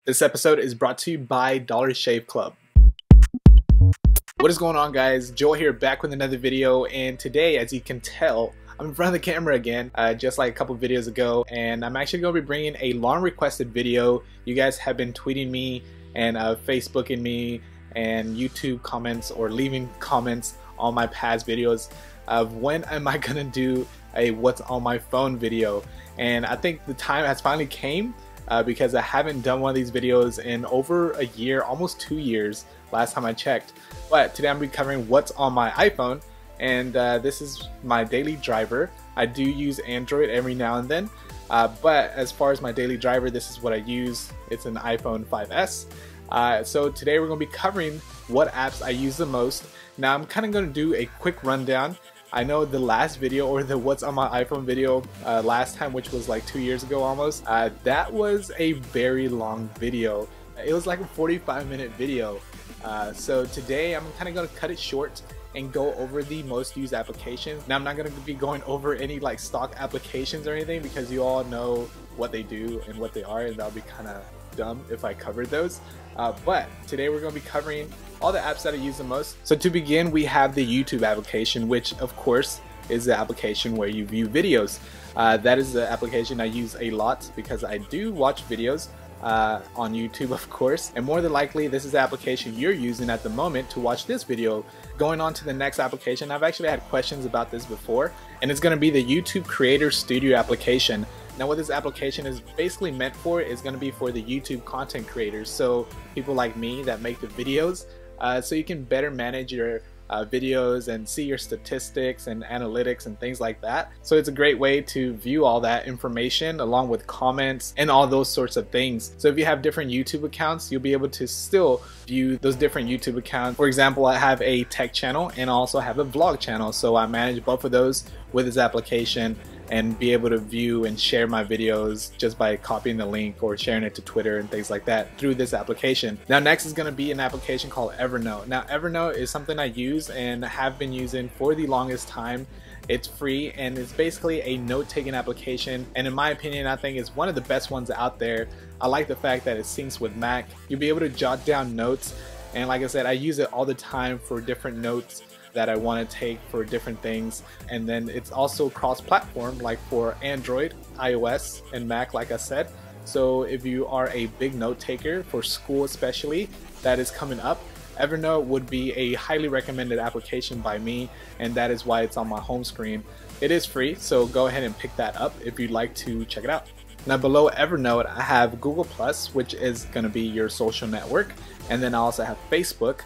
This episode is brought to you by Dollar Shave Club. What is going on, guys? Joel here, back with another video, and today, as you can tell, I'm in front of the camera again, just like a couple videos ago, and I'm actually going to be bringing a long requested video. You guys have been tweeting me and Facebooking me and YouTube comments or leaving comments on my past videos of when am I gonna do a what's on my phone video, and I think the time has finally came. Because I haven't done one of these videos in over a year, almost 2 years last time I checked. But today I'm going to be covering what's on my iPhone, and this is my daily driver. I do use Android every now and then, but as far as my daily driver, this is what I use. It's an iPhone 5S. So today we're going to be covering what apps I use the most. Now I'm kind of going to do a quick rundown. I know the last video, or the what's on my iPhone video last time, which was like 2 years ago almost, that was a very long video. It was like a 45-minute video. So today I'm kind of going to cut it short and go over the most used applications. Now I'm not going to be going over any like stock applications or anything, because you all know what they do and what they are, and that would be kind of dumb if I covered those. But today we're going to be covering all the apps that I use the most. So to begin, we have the YouTube application, which of course is the application where you view videos. That is the application I use a lot because I do watch videos on YouTube, of course, and more than likely this is the application you're using at the moment to watch this video. Going on to the next application, I've actually had questions about this before, and it's going to be the YouTube Creator Studio application. Now what this application is basically meant for is going to be for the YouTube content creators, so people like me that make the videos, so you can better manage your videos and see your statistics and analytics and things like that. So it's a great way to view all that information along with comments and all those sorts of things. So if you have different YouTube accounts, you'll be able to still view those different YouTube accounts. For example, I have a tech channel and I also have a vlog channel, so I manage both of those with this application and be able to view and share my videos just by copying the link or sharing it to Twitter and things like that through this application. Now next is going to be an application called Evernote. Now Evernote is something I use and have been using for the longest time. It's free and it's basically a note-taking application, and in my opinion I think it's one of the best ones out there. I like the fact that it syncs with Mac. You'll be able to jot down notes, and like I said, I use it all the time for different notes that I want to take for different things. And then it's also cross-platform, like for Android, iOS, and Mac, like I said. So if you are a big note taker for school especially, that is coming up, Evernote would be a highly recommended application by me, and that is why it's on my home screen. It is free, so go ahead and pick that up if you'd like to check it out. Now below Evernote I have Google+, which is going to be your social network, and then I also have Facebook,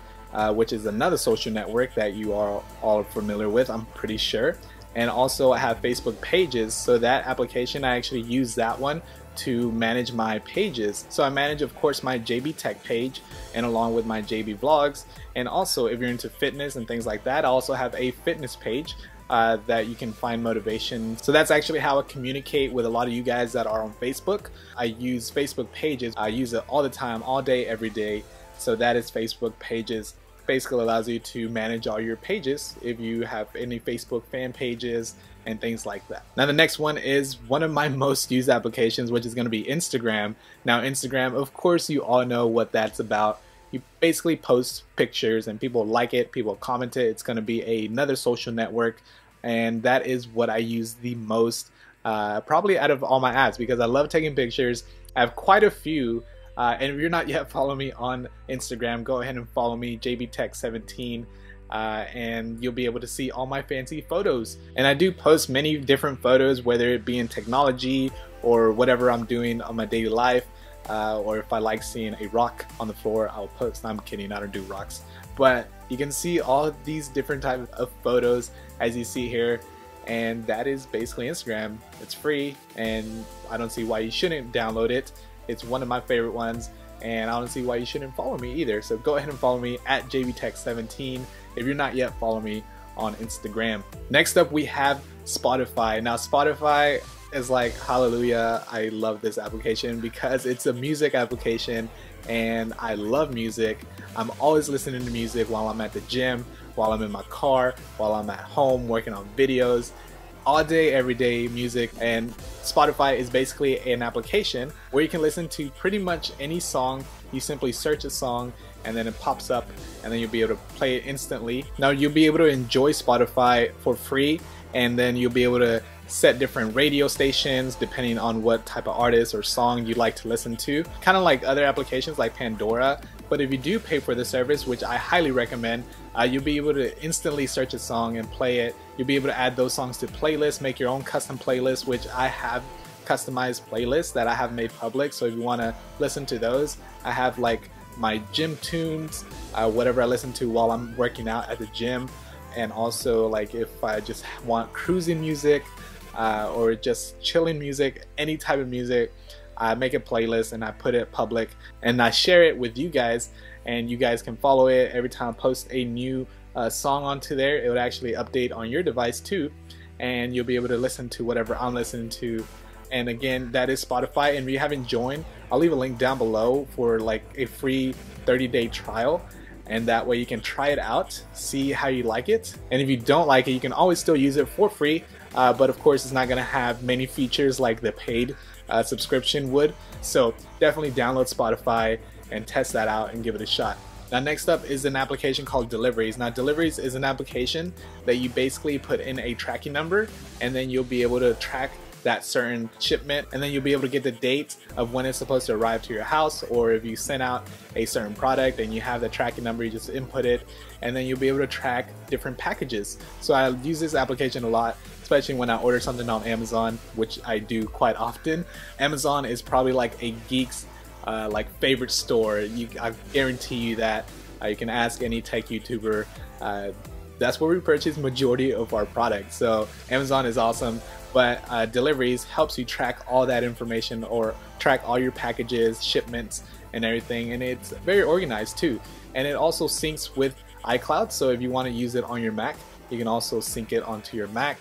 which is another social network that you are all familiar with, I'm pretty sure. And also I have Facebook Pages, so that application I actually use that one to manage my pages. So I manage of course my JB Tech page and along with my JB Vlogs, and also if you're into fitness and things like that, I also have a fitness page that you can find motivation. So that's actually how I communicate with a lot of you guys that are on Facebook. I use Facebook Pages. I use it all the time, all day, every day. So that is Facebook Pages. Basically allows you to manage all your pages if you have any Facebook fan pages and things like that. Now the next one is one of my most used applications, which is going to be Instagram. Now Instagram, of course you all know what that's about. You basically post pictures and people like it, people comment it. It's going to be another social network, and that is what I use the most, probably out of all my apps, because I love taking pictures. I have quite a few. And if you're not yet following me on Instagram, go ahead and follow me, JBTech17, and you'll be able to see all my fancy photos. And I do post many different photos, whether it be in technology or whatever I'm doing on my daily life, or if I like seeing a rock on the floor, I'll post. I'm kidding, I don't do rocks. But you can see all these different types of photos as you see here, and that is basically Instagram. It's free, and I don't see why you shouldn't download it. It's one of my favorite ones, and I don't see why you shouldn't follow me either. So go ahead and follow me at JBTech17 if you're not yet following me on Instagram. Next up we have Spotify. Now Spotify is like hallelujah. I love this application because it's a music application and I love music. I'm always listening to music while I'm at the gym, while I'm in my car, while I'm at home working on videos. all day, everyday music. And Spotify is basically an application where you can listen to pretty much any song. You simply search a song and then it pops up, and then you'll be able to play it instantly. Now you'll be able to enjoy Spotify for free, and then you'll be able to set different radio stations depending on what type of artist or song you'd like to listen to, kind of like other applications like Pandora. But if you do pay for the service, which I highly recommend, you'll be able to instantly search a song and play it. You'll be able to add those songs to playlists, make your own custom playlist, which I have customized playlists that I have made public. So if you want to listen to those, I have like my gym tunes, whatever I listen to while I'm working out at the gym, and also like if I just want cruising music or just chilling music, any type of music, I make a playlist and I put it public and I share it with you guys, and you guys can follow it. Every time I post a new song onto there, it would actually update on your device too, and you'll be able to listen to whatever I'm listening to. And again, that is Spotify. And if you haven't joined, I'll leave a link down below for like a free 30-day trial, and that way you can try it out, see how you like it. And if you don't like it, you can always still use it for free, but of course it's not gonna have many features like the paid subscription would. So definitely download Spotify and test that out and give it a shot. Now next up is an application called Deliveries. Now Deliveries is an application that you basically put in a tracking number, and then you'll be able to track that certain shipment, and then you'll be able to get the date of when it's supposed to arrive to your house. Or if you send out a certain product and you have the tracking number, you just input it, and then you'll be able to track different packages. So I use this application a lot, especially when I order something on Amazon, which I do quite often. Amazon is probably like a geek's like favorite store. I guarantee you that. You can ask any tech YouTuber. That's where we purchase majority of our products. So Amazon is awesome, but Deliveries helps you track all that information, or track all your packages, shipments, and everything. And it's very organized too. And it also syncs with iCloud. So if you want to use it on your Mac, you can also sync it onto your Mac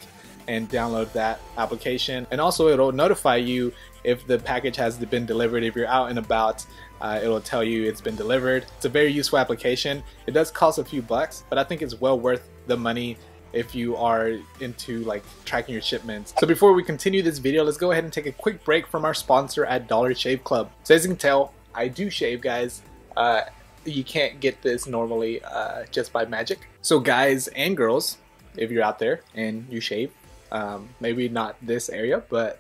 and download that application. And also it'll notify you if the package has been delivered. If you're out and about, it'll tell you it's been delivered. It's a very useful application. It does cost a few bucks, but I think it's well worth the money if you are into like tracking your shipments. So before we continue this video, let's go ahead and take a quick break from our sponsor at Dollar Shave Club. So as you can tell, I do shave, guys. You can't get this normally just by magic. So guys and girls, if you're out there and you shave, maybe not this area, but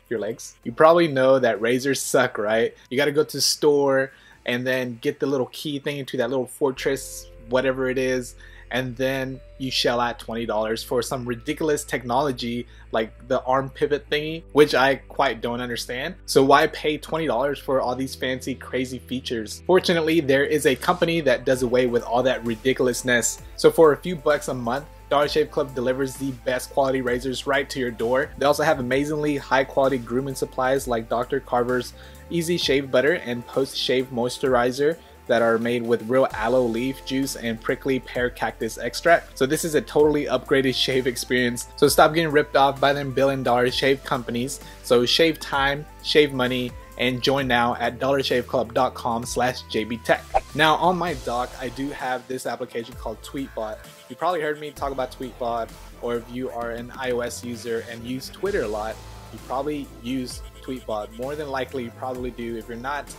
your legs, you probably know that razors suck, right? You got to go to the store and then get the little key thing into that little fortress, whatever it is, and then you shell out $20 for some ridiculous technology like the arm pivot thingy, which I quite don't understand. So why pay $20 for all these fancy crazy features? Fortunately, there is a company that does away with all that ridiculousness. So for a few bucks a month, Dollar Shave Club delivers the best quality razors right to your door. They also have amazingly high quality grooming supplies like Dr. Carver's Easy Shave Butter and Post Shave Moisturizer that are made with real aloe leaf juice and prickly pear cactus extract. So this is a totally upgraded shave experience. So stop getting ripped off by them billion-dollar shave companies. So shave time, shave money, and join now at dollarshaveclub.com/jbtech. Now on my dock, I do have this application called Tweetbot. You probably heard me talk about Tweetbot, or if you are an iOS user and use Twitter a lot, you probably use Tweetbot. More than likely you probably do. If you're not,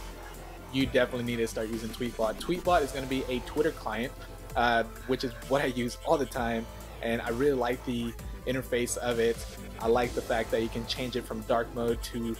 you definitely need to start using Tweetbot. Tweetbot is going to be a Twitter client, which is what I use all the time, and I really like the interface of it. I like the fact that you can change it from dark mode to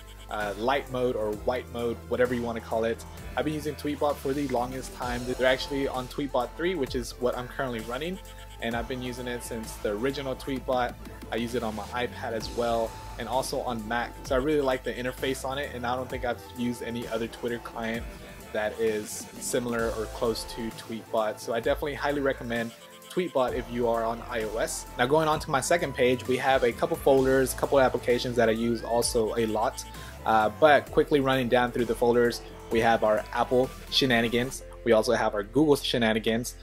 light mode or white mode, whatever you want to call it. I've been using Tweetbot for the longest time. They're actually on Tweetbot 3, which is what I'm currently running, and I've been using it since the original Tweetbot. I use it on my iPad as well, and also on Mac. So I really like the interface on it, and I don't think I've used any other Twitter client that is similar or close to Tweetbot. So I definitely highly recommend Tweetbot if you are on iOS. Now going on to my second page, we have a couple folders, couple applications that I use also a lot. But quickly running down through the folders, we have our Apple shenanigans. We also have our Google shenanigans.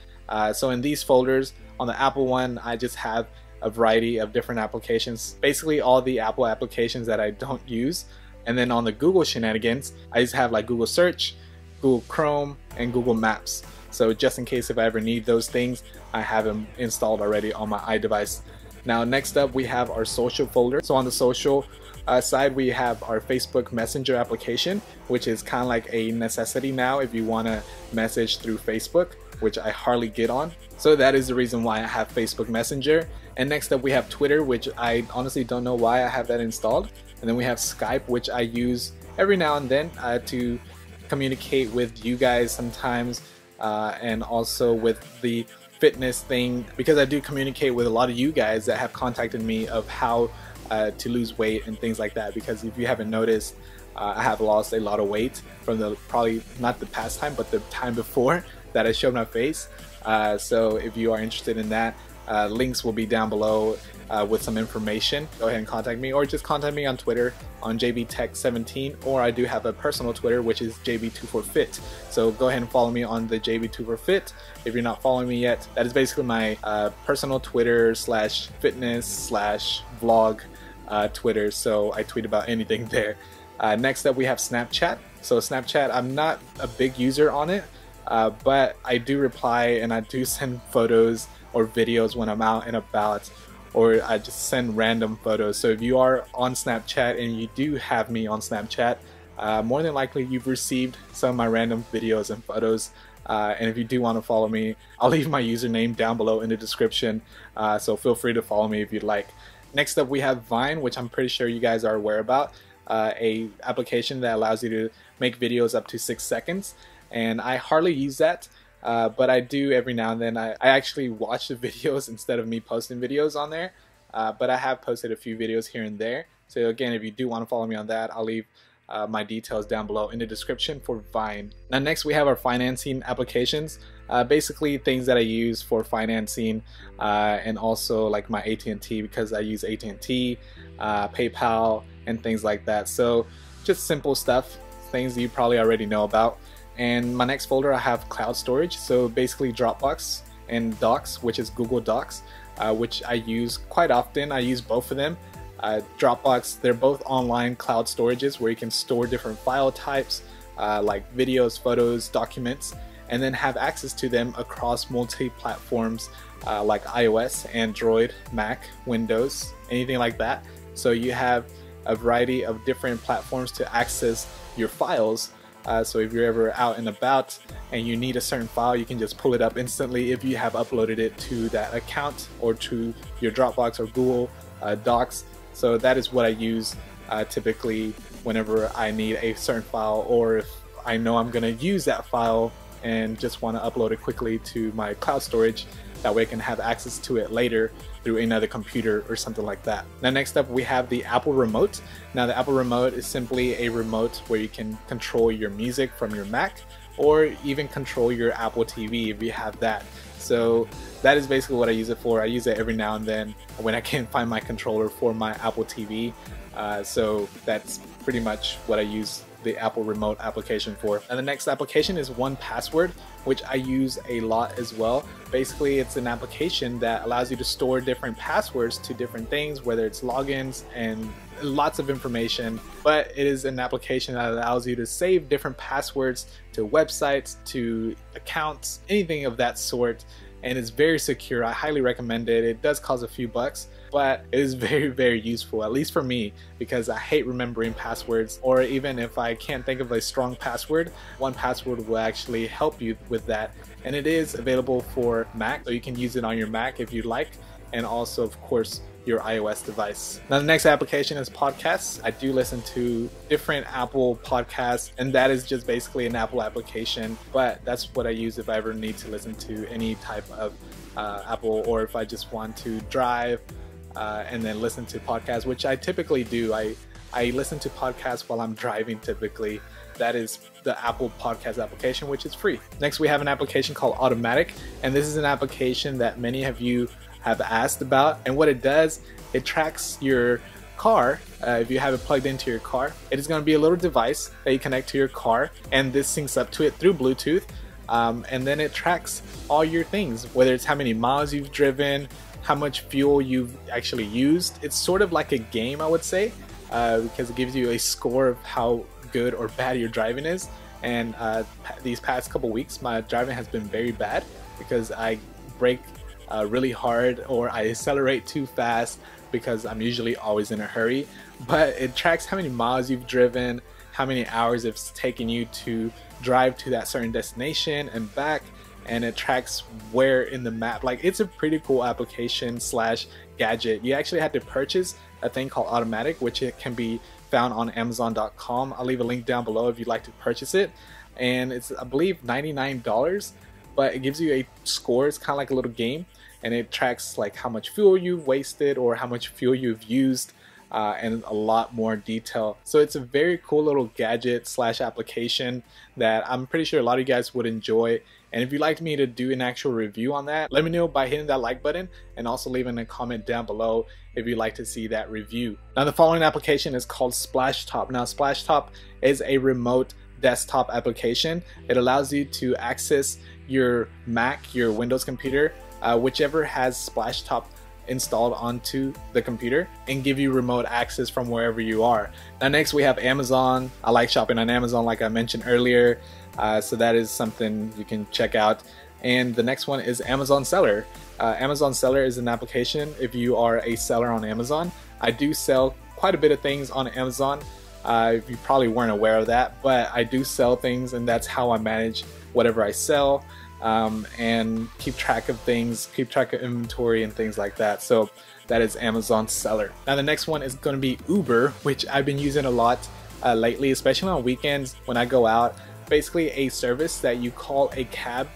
So in these folders, on the Apple one, I just have a variety of different applications, basically all the Apple applications that I don't use. And then on the Google shenanigans, I just have like Google Search, Google Chrome, and Google Maps. So just in case if I ever need those things, I have them installed already on my iDevice. Now next up we have our social folder. So on the social side we have our Facebook Messenger application, which is kind of like a necessity now if you want to message through Facebook, which I hardly get on. So that is the reason why I have Facebook Messenger. And next up we have Twitter, which I honestly don't know why I have that installed. And then we have Skype, which I use every now and then to communicate with you guys sometimes, and also with the fitness thing, because I do communicate with a lot of you guys that have contacted me of how to lose weight and things like that. Because if you haven't noticed, I have lost a lot of weight from the, probably not the past time, but the time before that I showed my face. So if you are interested in that, links will be down below with some information. Go ahead and contact me, or just contact me on Twitter on JBTech17, or I do have a personal Twitter, which is JB24Fit. So go ahead and follow me on the JB24Fit if you're not following me yet. That is basically my personal Twitter slash fitness slash vlog Twitter, so I tweet about anything there. Next up we have Snapchat. So Snapchat, I'm not a big user on it, but I do reply and I do send photos or videos when I'm out and about, or I just send random photos. So if you are on Snapchat and you do have me on Snapchat, more than likely you've received some of my random videos and photos. And if you do want to follow me, I'll leave my username down below in the description, so feel free to follow me if you'd like. Next up we have Vine, which I'm pretty sure you guys are aware about, a application that allows you to make videos up to 6 seconds, and I hardly use that. But I do every now and then. I actually watch the videos instead of me posting videos on there, but I have posted a few videos here and there. So again, if you do want to follow me on that, I'll leave my details down below in the description for Vine. Now next we have our financing applications, basically things that I use for financing, and also like my AT&T, because I use AT&T, PayPal, and things like that. So just simple stuff, things you probably already know about. And my next folder, I have cloud storage, so basically Dropbox and Docs, which is Google Docs, which I use quite often. I use both of them. Dropbox, they're both online cloud storages where you can store different file types, like videos, photos, documents, and then have access to them across multi-platforms, like iOS, Android, Mac, Windows, anything like that. So you have a variety of different platforms to access your files. So if you're ever out and about and you need a certain file, you can just pull it up instantly if you have uploaded it to that account or to your Dropbox or Google Docs. So that is what I use typically whenever I need a certain file, or if I know I'm going to use that file and just want to upload it quickly to my cloud storage. That way I can have access to it later through another computer or something like that. Now next up we have the Apple Remote. Now the Apple Remote is simply a remote where you can control your music from your Mac, or even control your Apple TV if you have that. So that is basically what I use it for. I use it every now and then when I can't find my controller for my Apple TV. So that's pretty much what I use the Apple Remote application for. And the next application is 1Password, which I use a lot as well. Basically, it's an application that allows you to store different passwords to different things, whether it's logins and lots of information, but it is an application that allows you to save different passwords to websites, to accounts, anything of that sort. And it's very secure. I highly recommend it. It does cost a few bucks, but it is very, very useful, at least for me, because I hate remembering passwords, or even if I can't think of a strong password, 1Password will actually help you with that. And it is available for Mac, so you can use it on your Mac if you'd like, and also of course your iOS device. Now the next application is podcasts. I do listen to different Apple podcasts, and that is just basically an Apple application, but that's what I use if I ever need to listen to any type of Apple, or if I just want to drive and then listen to podcasts, which I typically do. I listen to podcasts while I'm driving typically. That is the Apple Podcast application, which is free. Next we have an application called Automatic, and this is an application that many of you have asked about. And what it does, it tracks your car. If you have it plugged into your car, it is going to be a little device that you connect to your car, and this syncs up to it through Bluetooth, and then it tracks all your things, whether it's how many miles you've driven, how much fuel you've actually used. It's sort of like a game, I would say, because it gives you a score of how good or bad your driving is. And these past couple weeks my driving has been very bad because I brake really hard, or I accelerate too fast because I'm usually always in a hurry. But it tracks how many miles you've driven, how many hours it's taken you to drive to that certain destination and back, and it tracks where in the map. Like, it's a pretty cool application slash gadget. You actually had to purchase a thing called Automatic, which it can be found on Amazon.com. I'll leave a link down below if you'd like to purchase it, and it's, I believe, $99, but it gives you a score. It's kind of like a little game, and it tracks like how much fuel you've wasted or how much fuel you've used, and a lot more detail. So it's a very cool little gadget slash application that I'm pretty sure a lot of you guys would enjoy. And if you'd like me to do an actual review on that, let me know by hitting that like button, and also leaving a comment down below if you'd like to see that review. Now, the following application is called Splashtop. Now, Splashtop is a remote desktop application. It allows you to access your Mac, your Windows computer, whichever has Splashtop installed onto the computer, and give you remote access from wherever you are. Now, next we have Amazon. I like shopping on Amazon, like I mentioned earlier, so that is something you can check out. And the next one is Amazon Seller. Amazon Seller is an application if you are a seller on Amazon. I do sell quite a bit of things on Amazon. You probably weren't aware of that, but I do sell things, and that's how I manage whatever I sell, and keep track of things, keep track of inventory and things like that. So that is Amazon Seller. Now, the next one is going to be Uber, which I've been using a lot lately, especially on weekends when I go out. Basically a service that you call a cab,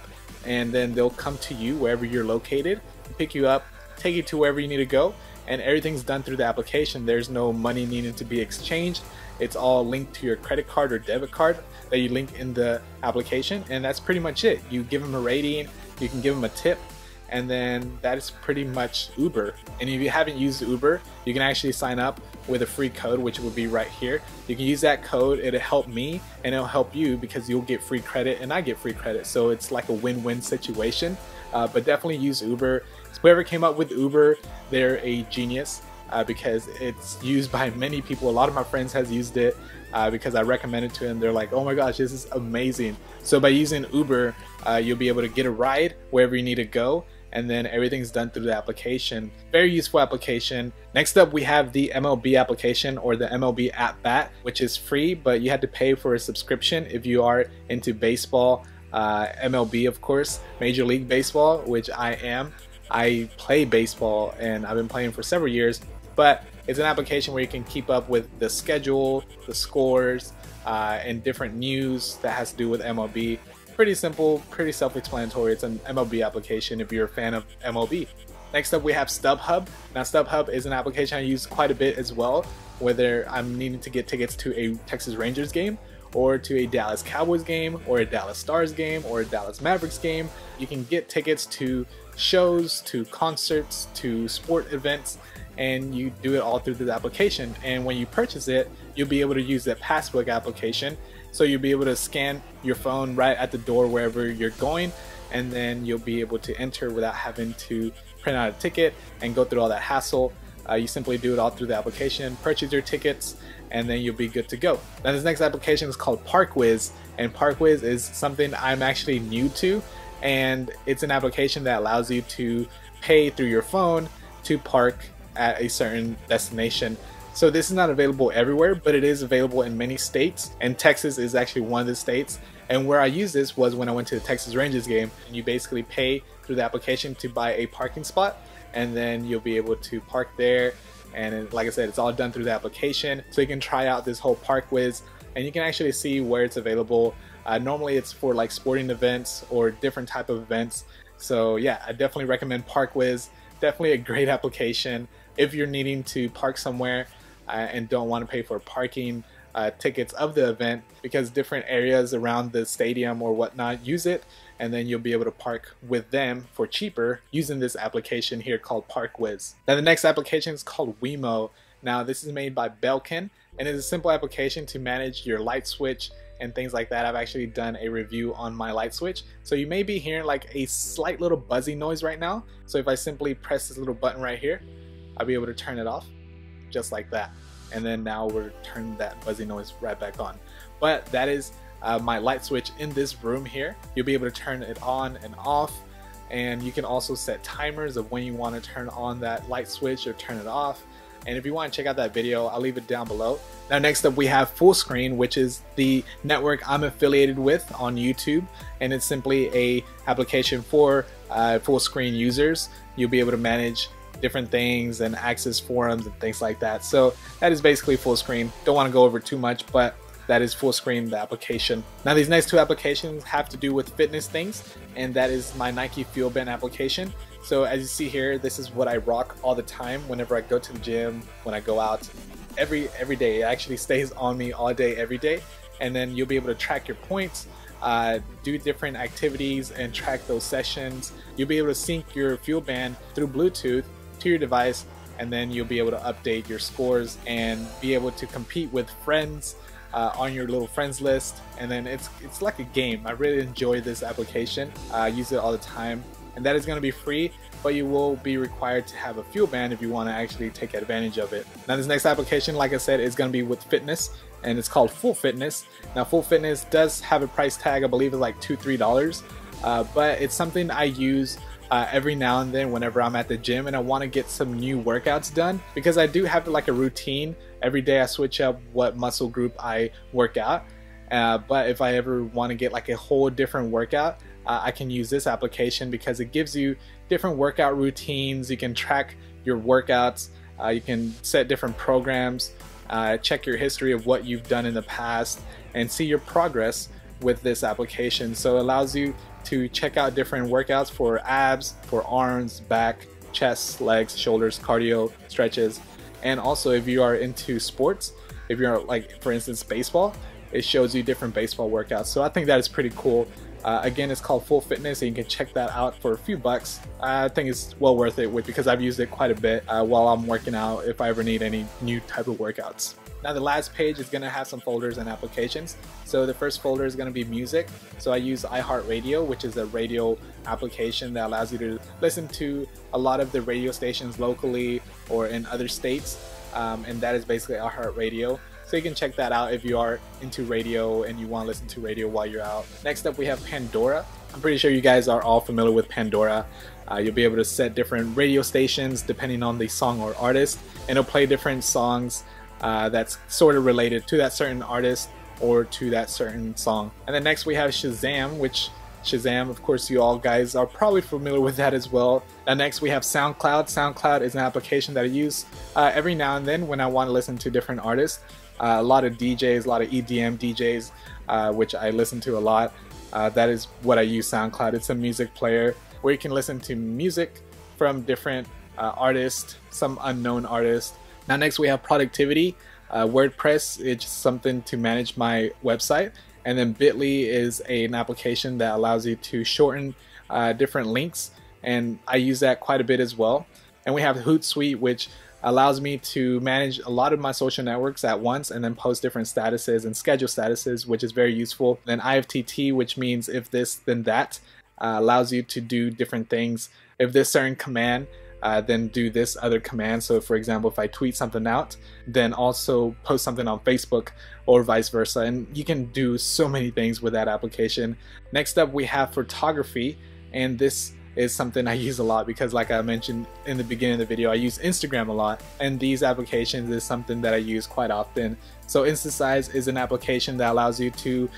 and then they'll come to you wherever you're located, pick you up, take you to wherever you need to go, and everything's done through the application. There's no money needed to be exchanged. It's all linked to your credit card or debit card that you link in the application, and that's pretty much it. You give them a rating, you can give them a tip, and then that is pretty much Uber. And if you haven't used Uber, you can actually sign up with a free code, which will be right here. You can use that code. It'll help me and it'll help you, because you'll get free credit and I get free credit. So it's like a win-win situation. But definitely use Uber. Whoever came up with Uber, they're a genius, because it's used by many people. A lot of my friends has used it because I recommended to them. They're like, oh my gosh, this is amazing. So by using Uber, you'll be able to get a ride wherever you need to go, and then everything's done through the application. Very useful application. Next up, we have the MLB application, or the MLB At Bat, which is free, but you had to pay for a subscription if you are into baseball. MLB, of course, Major League Baseball, which I am. I play baseball and I've been playing for several years, but it's an application where you can keep up with the schedule, the scores, and different news that has to do with MLB. Pretty simple, pretty self-explanatory. It's an MLB application if you're a fan of MLB. Next up, we have StubHub. Now, StubHub is an application I use quite a bit as well, whether I'm needing to get tickets to a Texas Rangers game, or to a Dallas Cowboys game, or a Dallas Stars game, or a Dallas Mavericks game. You can get tickets to shows, to concerts, to sport events, and you do it all through this application. And when you purchase it, you'll be able to use the Passbook application. So you'll be able to scan your phone right at the door wherever you're going, and then you'll be able to enter without having to print out a ticket and go through all that hassle. You simply do it all through the application, purchase your tickets, and then you'll be good to go. Now, this next application is called ParkWhiz, and ParkWhiz is something I'm actually new to, and it's an application that allows you to pay through your phone to park at a certain destination. So this is not available everywhere, but it is available in many states, and Texas is actually one of the states. And where I used this was when I went to the Texas Rangers game. And you basically pay through the application to buy a parking spot, and then you'll be able to park there. And like I said, it's all done through the application. So you can try out this whole ParkWhiz, and you can actually see where it's available. Normally it's for like sporting events or different type of events. So yeah, I definitely recommend ParkWhiz. Definitely a great application if you're needing to park somewhere and don't want to pay for parking tickets of the event, because different areas around the stadium or whatnot use it, and then you'll be able to park with them for cheaper using this application here called ParkWhiz. Now, the next application is called WeMo. Now, this is made by Belkin, and it's a simple application to manage your light switch and things like that. I've actually done a review on my light switch, so you may be hearing like a slight little buzzy noise right now. So if I simply press this little button right here, I'll be able to turn it off just like that, and then now we're turning that buzzy noise right back on. But that is my light switch in this room here. You'll be able to turn it on and off, and you can also set timers of when you want to turn on that light switch or turn it off. And if you want to check out that video, I'll leave it down below. Now next up we have Fullscreen, which is the network I'm affiliated with on YouTube, and it's simply a application for Fullscreen users. You'll be able to manage different things and access forums and things like that. So that is basically Fullscreen. Don't want to go over too much, but that is Fullscreen, the application. Now these next two applications have to do with fitness things, and that is my Nike Fuelband application. So as you see here, this is what I rock all the time whenever I go to the gym, when I go out, every day. It actually stays on me all day, every day. And then you'll be able to track your points, do different activities and track those sessions. You'll be able to sync your Fuelband through Bluetooth to your device, and then you'll be able to update your scores and be able to compete with friends on your little friends list. And then it's like a game. I really enjoy this application. I use it all the time, and that is going to be free, but you will be required to have a Fuelband if you want to actually take advantage of it. Now this next application, like I said, is going to be with fitness, and it's called FullFitness. Now FullFitness does have a price tag, I believe it's like $2-3, but it's something I use every now and then whenever I'm at the gym and I want to get some new workouts done, because I do have like a routine. Every day I switch up what muscle group I work out, but if I ever want to get like a whole different workout, I can use this application because it gives you different workout routines. You can track your workouts, you can set different programs, check your history of what you've done in the past, and see your progress with this application. So it allows you to check out different workouts for abs, for arms, back, chest, legs, shoulders, cardio, stretches. And also if you are into sports, if you're like, for instance, baseball, it shows you different baseball workouts. So I think that is pretty cool. Again, it's called FullFitness, and you can check that out for a few bucks. I think it's well worth it because I've used it quite a bit while I'm working out, if I ever need any new type of workouts. Now the last page is going to have some folders and applications. So the first folder is going to be music. So I use iHeartRadio, which is a radio application that allows you to listen to a lot of the radio stations locally or in other states, and that is basically iHeartRadio. So you can check that out if you are into radio and you want to listen to radio while you're out. Next up we have Pandora. I'm pretty sure you guys are all familiar with Pandora. You'll be able to set different radio stations depending on the song or artist, and it'll play different songs that's sort of related to that certain artist or to that certain song. And then next we have Shazam, which Shazam, of course, you all guys are probably familiar with that as well. And next we have SoundCloud. SoundCloud is an application that I use every now and then when I want to listen to different artists. A lot of DJs, a lot of EDM DJs, which I listen to a lot. That is what I use SoundCloud. It's a music player where you can listen to music from different artists, some unknown artists. Now next we have productivity. WordPress is just something to manage my website, and then Bitly is an application that allows you to shorten different links, and I use that quite a bit as well. And we have Hootsuite, which allows me to manage a lot of my social networks at once and then post different statuses and schedule statuses, which is very useful. Then IFTTT, which means if this then that, allows you to do different things. If this certain command, then do this other command. So for example, if I tweet something out, then also post something on Facebook or vice versa. And you can do so many things with that application. Next up we have photography, and this is something I use a lot because, like I mentioned in the beginning of the video, I use Instagram a lot, and these applications is something that I use quite often. So Instasize is an application that allows you to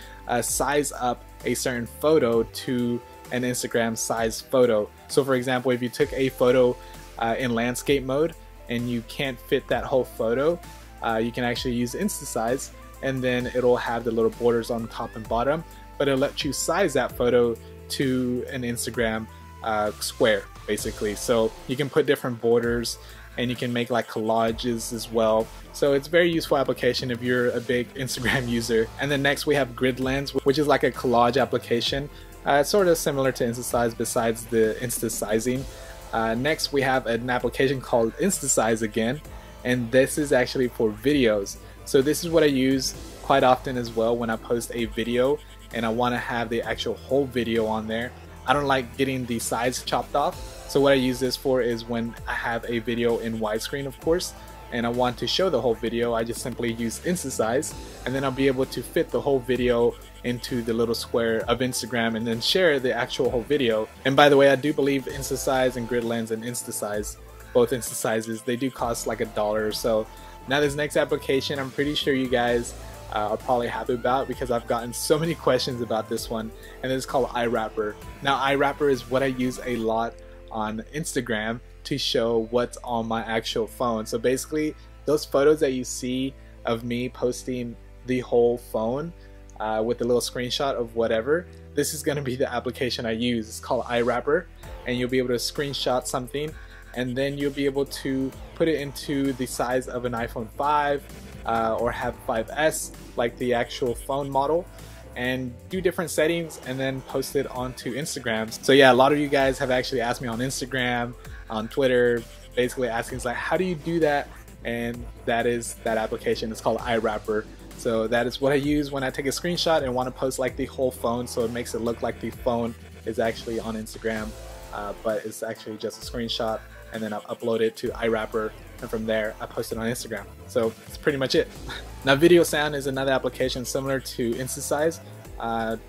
size up a certain photo to an Instagram size photo. So for example, if you took a photo in landscape mode and you can't fit that whole photo, you can actually use Instasize, and then it'll have the little borders on the top and bottom, but it'll let you size that photo to an Instagram square basically. So you can put different borders, and you can make like collages as well. So it's a very useful application if you're a big Instagram user. And then next we have GridLens, which is like a collage application. It's sort of similar to Instasize besides the Instasizing. Next we have an application called Instasize again, and this is actually for videos. So this is what I use quite often as well when I post a video and I want to have the actual whole video on there. I don't like getting the sides chopped off, so what I use this for is when I have a video in widescreen, of course, and I want to show the whole video, I just simply use Instasize, and then I'll be able to fit the whole video into the little square of Instagram and then share the actual whole video. And by the way, I do believe Instasize and GridLens and Instasize, both Instasizes, they do cost like $1 or so. Now this next application, I'm pretty sure you guys are probably happy about, because I've gotten so many questions about this one, and it's called iWrapper. Now iWrapper is what I use a lot on Instagram to show what's on my actual phone. So basically those photos that you see of me posting the whole phone with a little screenshot of whatever, this is going to be the application I use. It's called iWrapper, and you'll be able to screenshot something, and then you'll be able to put it into the size of an iPhone 5 or have 5S, like the actual phone model, and do different settings and then post it onto Instagram. So yeah, a lot of you guys have actually asked me on Instagram, on Twitter, basically asking like, how do you do that? And that is that application. It's called iWrapper. So that is what I use when I take a screenshot and want to post like the whole phone, so it makes it look like the phone is actually on Instagram, but it's actually just a screenshot, and then I'll upload it to iWrapper, and from there I post it on Instagram. So that's pretty much it. Now VideoSound is another application similar to Instasize.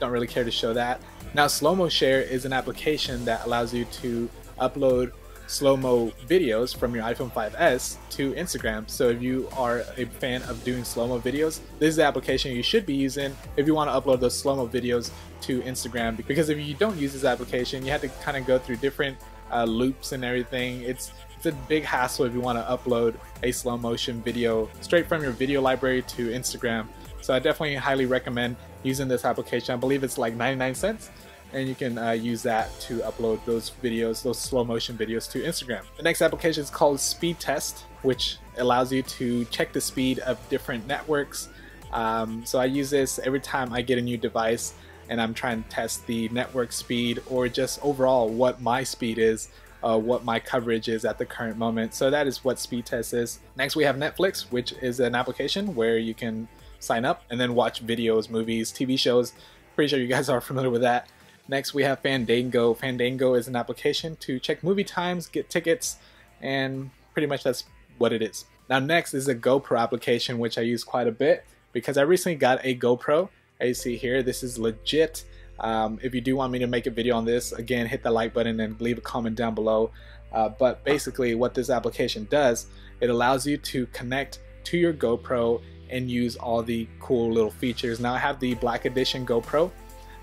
Don't really care to show that. Now Slow-Mo Share is an application that allows you to upload slow-mo videos from your iPhone 5S to Instagram. So if you are a fan of doing slow-mo videos, this is the application you should be using if you want to upload those slow-mo videos to Instagram, because if you don't use this application, you have to kind of go through different loops and everything. It's a big hassle if you want to upload a slow motion video straight from your video library to Instagram. So I definitely highly recommend using this application. I believe it's like 99 cents, and you can use that to upload those videos, those slow motion videos, to Instagram. The next application is called SpeedTest, which allows you to check the speed of different networks. So I use this every time I get a new device and I'm trying to test the network speed, or just overall what my speed is, what my coverage is at the current moment. So that is what SpeedTest is. Next we have Netlfix, which is an application where you can sign up and then watch videos, movies, TV shows. Pretty sure you guys are familiar with that. Next we have Fandango. Fandango is an application to check movie times, get tickets, and pretty much that's what it is. Now next is a GoPro application, which I use quite a bit because I recently got a GoPro. As you see here, this is legit. If you do want me to make a video on this, again, hit the like button and leave a comment down below. But basically what this application does, it allows you to connect to your GoPro and use all the cool little features. Now I have the Black Edition GoPro,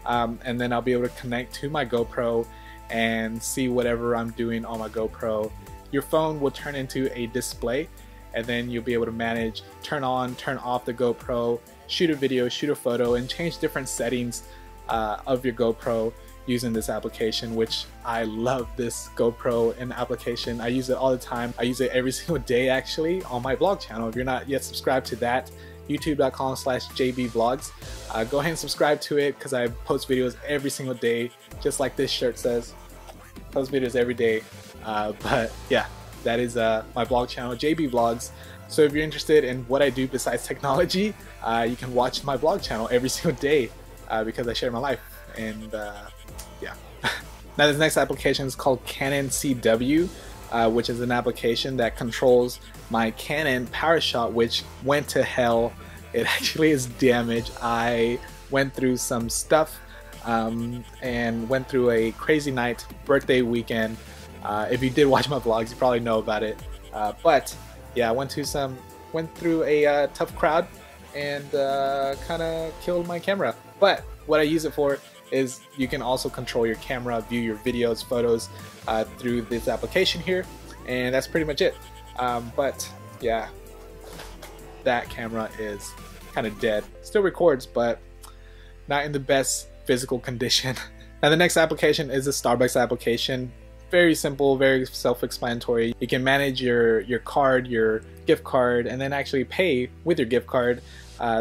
and then I'll be able to connect to my GoPro and see whatever I'm doing on my GoPro. Your phone will turn into a display, and then you'll be able to manage, turn on, turn off the GoPro, shoot a video, shoot a photo, and change different settings of your GoPro using this application, which I love this GoPro and application. I use it all the time. I use it every single day actually on my vlog channel. If you're not yet subscribed to that, youtube.com/jbvlogs, go ahead and subscribe to it, because I post videos every single day, just like this shirt says. Post videos every day. But yeah, that is my vlog channel, JB Vlogs. So if you're interested in what I do besides technology, you can watch my vlog channel every single day, because I share my life. And yeah. Now this next application is called Canon CW, which is an application that controls my Canon PowerShot, which went to hell. It actually is damaged. I went through some stuff and went through a crazy night, birthday weekend. If you did watch my vlogs, you probably know about it. But yeah, I went through a tough crowd and kind of killed my camera. But what I use it for is you can also control your camera, view your videos, photos through this application here, and that's pretty much it. But yeah, that camera is kind of dead. Still records, but not in the best physical condition. Now the next application is a Starbucks application. Very simple, very self-explanatory. You can manage your card, your gift card, and then actually pay with your gift card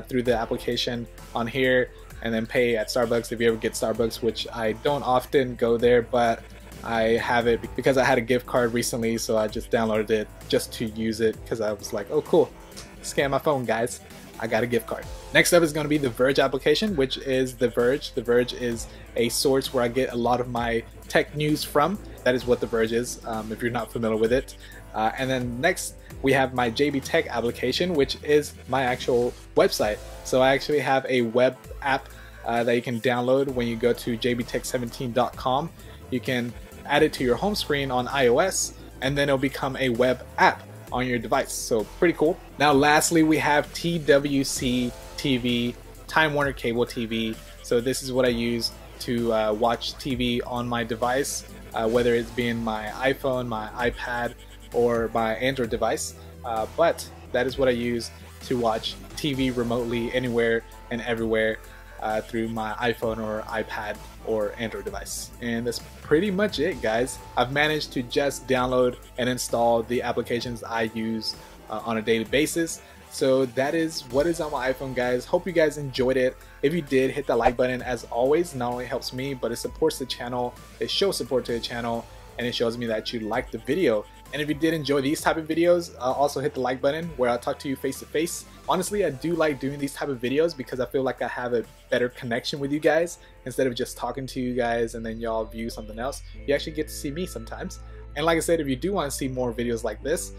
through the application on here, and then pay at Starbucks if you ever get Starbucks, which I don't often go there, but I have it because I had a gift card recently, so I just downloaded it just to use it because I was like, oh cool, scan my phone guys, I got a gift card. Next up is going to be the Verge application, which is the Verge. The Verge is a source where I get a lot of my tech news from. That is what the Verge is, if you're not familiar with it. And then next we have my JB Tech application, which is my actual website. So I actually have a web app that you can download when you go to jbtech17.com. You can add it to your home screen on iOS, and then it'll become a web app on your device. So pretty cool. Now lastly, we have TWC TV, Time Warner Cable TV. So this is what I use to watch TV on my device, whether it's being my iPhone, my iPad, or my Android device. But that is what I use to watch TV remotely anywhere and everywhere through my iPhone or iPad or Android device. And that's pretty much it, guys. I've managed to just download and install the applications I use on a daily basis. So that is what is on my iPhone, guys. Hope you guys enjoyed it. If you did, hit the like button. As always, not only helps me, but it supports the channel. It shows support to the channel, and it shows me that you like the video. And if you did enjoy these type of videos, also hit the like button, where I'll talk to you face to face. Honestly, I do like doing these type of videos because I feel like I have a better connection with you guys. Instead of just talking to you guys and then y'all view something else, you actually get to see me sometimes. And like I said, if you do want to see more videos like this,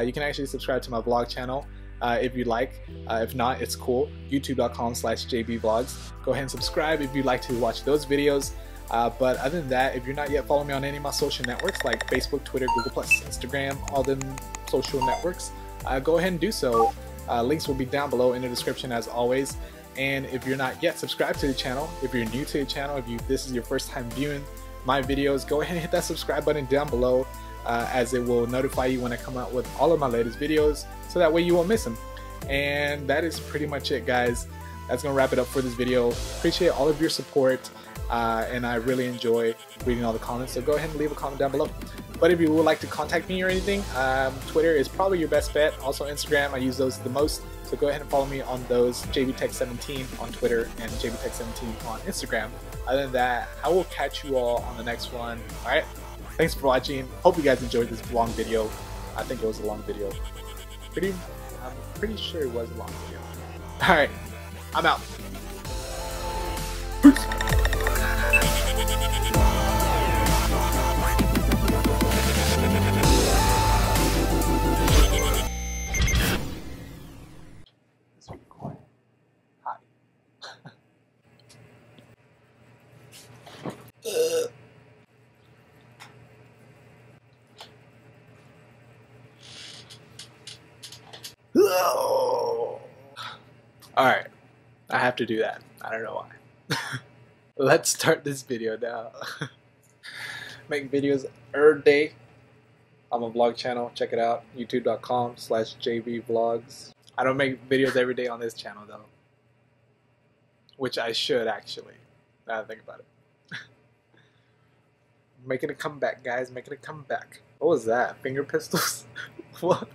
you can actually subscribe to my vlog channel if you like. If not, it's cool. youtube.com/jbvlogs. Go ahead and subscribe if you'd like to watch those videos. But other than that, if you're not yet following me on any of my social networks like Facebook, Twitter, Google+, Instagram, all them social networks, go ahead and do so. Links will be down below in the description as always. And if you're not yet subscribed to the channel, if you're new to the channel, if this is your first time viewing my videos, go ahead and hit that subscribe button down below, as it will notify you when I come out with all of my latest videos, so that way you won't miss them. And that is pretty much it, guys. That's gonna wrap it up for this video. Appreciate all of your support. And I really enjoy reading all the comments, so go ahead and leave a comment down below. But if you would like to contact me or anything, Twitter is probably your best bet. Also Instagram, I use those the most, so go ahead and follow me on those, JBTech17 on Twitter and JBTech17 on Instagram. Other than that, I will catch you all on the next one. Alright, thanks for watching. Hope you guys enjoyed this long video. I think it was a long video. I'm pretty sure it was a long video. Alright, I'm out. Peace. Alright, I have to do that. I don't know why. Let's start this video now. Make videos every day on my vlog channel. Check it out. youtube.com/jbvlogs. I don't make videos every day on this channel though, which I should actually, now that I think about it. Making a comeback, guys. Making a comeback. What was that? Finger pistols? What?